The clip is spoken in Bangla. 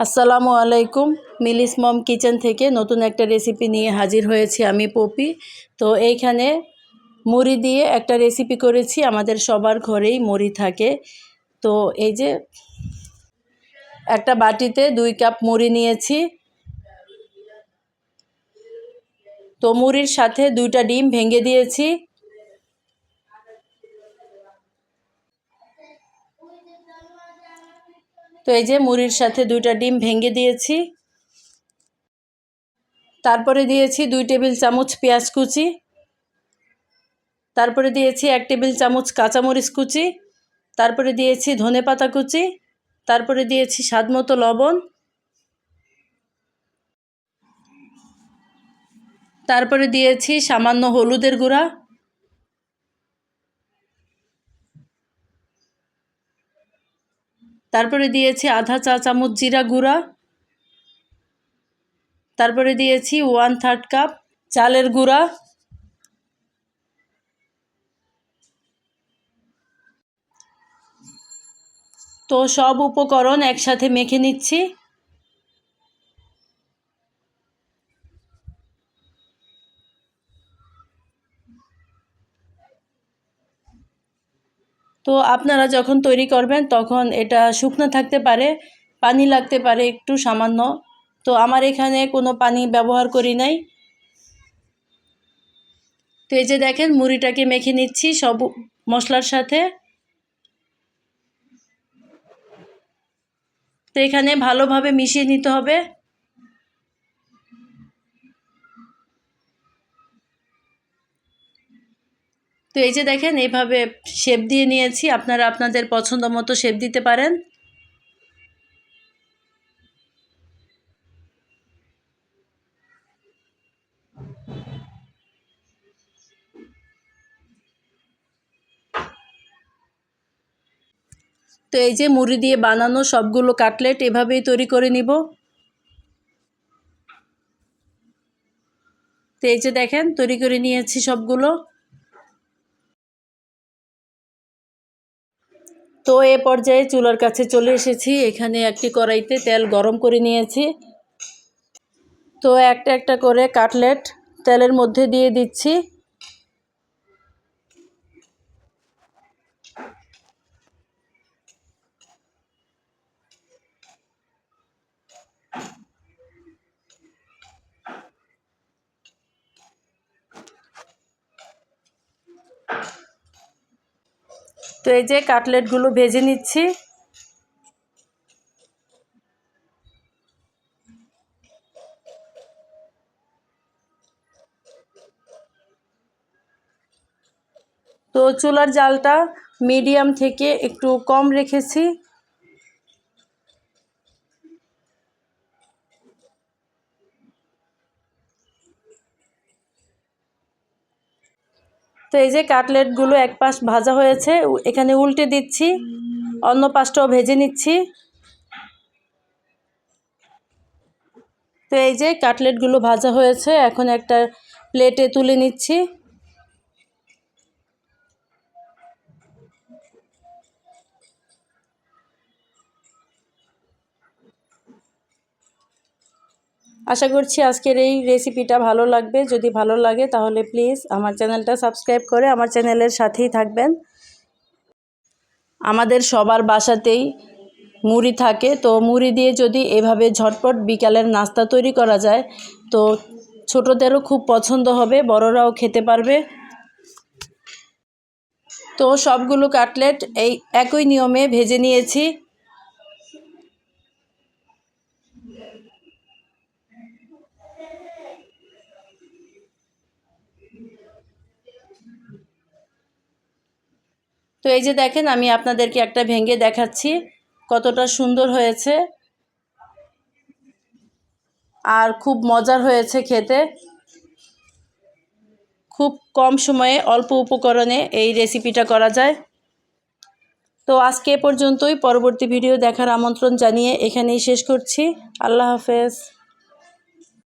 আসসালামু আলাইকুম। মিলিস মম কিচেন থেকে নতুন একটা রেসিপি নিয়ে হাজির হয়েছি আমি পপি। তো এইখানে মুড়ি দিয়ে একটা রেসিপি করেছি। আমাদের সবার ঘরেই মুড়ি থাকে। তো এই যে একটা বাটিতে 2 কাপ মুড়ি নিয়েছি। তো মুড়ির সাথে 2টা ডিম ভেঙে দিয়েছি। তো এই যে মুড়ির সাথে 2টা ডিম ভেঙে দিয়েছি। তারপরে দিয়েছি 2 টেবিল চামচ পেঁয়াজ কুচি। তারপরে দিয়েছি 1 টেবিল চামচ কাঁচামরিচ কুচি। তারপরে দিয়েছি ধনেপাতা কুচি। তারপরে দিয়েছি স্বাদমতো লবণ। তারপরে দিয়েছি সামান্য হলুদের গুঁড়া। তারপরে দিয়েছি আধা চা চামচ জিরা গুঁড়া। তারপরে দিয়েছি 1/3 কাপ চালের গুঁড়া। তো সব উপকরণ একসাথে মেখে নিচ্ছি। তো আপনারা যখন তৈরি করবেন তখন এটা শুকনো থাকতে পারে, পানি লাগতে পারে একটু সামান্য। তো আমার এখানে কোনো পানি ব্যবহার করি নাই। তো এই যে দেখেন মুড়িটাকে মেখে নিচ্ছি সব মশলার সাথে। তো এখানে ভালোভাবে মিশিয়ে নিতে হবে। তো এই যে দেখেন এইভাবে শেপ দিয়ে নিয়েছি। আপনারা আপনাদের পছন্দ মতো শেপ দিতে পারেন। তো এই যে মুড়ি দিয়ে বানানো সবগুলো কাটলেট এভাবেই তৈরি করে নিব। তো এই যে দেখেন তৈরি করে নিয়েছি সবগুলো। তো এ পর্যায়ে চুলার কাছে চলে এসেছি। এখানে একটি কড়াইতে তেল গরম করে নিয়েছি। তো একটা একটা করে কাটলেট তেলের মধ্যে দিয়ে দিচ্ছি। তো এই যে কাটলেটগুলো ভেজে নিচ্ছি। তো চুলার জালটা মিডিয়াম থেকে একটু কম রেখেছি। তো এই যে কাটলেটগুলো এক পাশ ভাজা হয়েছে, এখানে উল্টে দিচ্ছি, অন্য পাশটাও ভেজে নিচ্ছি। তো এই যে কাটলেটগুলো ভাজা হয়েছে, এখন একটা প্লেটে তুলে নিচ্ছি। আশা করছি আজকের এই রেসিপিটা ভালো লাগবে। যদি ভালো লাগে তাহলে প্লিজ আমার চ্যানেলটা সাবস্ক্রাইব করে আমার চ্যানেলের সাথেই থাকবেন। আমাদের সবার বাসাতেই মুড়ি থাকে। তো মুড়ি দিয়ে যদি এভাবে ঝটপট বিকালের নাস্তা তৈরি করা যায় তো ছোটদেরও খুব পছন্দ হবে, বড়রাও খেতে পারবে। তো সবগুলো কাটলেট এই একই নিয়মে ভেজে নিয়েছি। তো এই যে দেখেন আমি আপনাদেরকে একটা ভেঙে দেখাচ্ছি কতটা সুন্দর হয়েছে আর খুব মজার হয়েছে খেতে। খুব কম সময়ে অল্প উপকরণে এই রেসিপিটা করা যায়। তো আজকে এ পর্যন্তই। পরবর্তী ভিডিও দেখার আমন্ত্রণ জানিয়ে এখানেই শেষ করছি। আল্লাহ হাফেজ।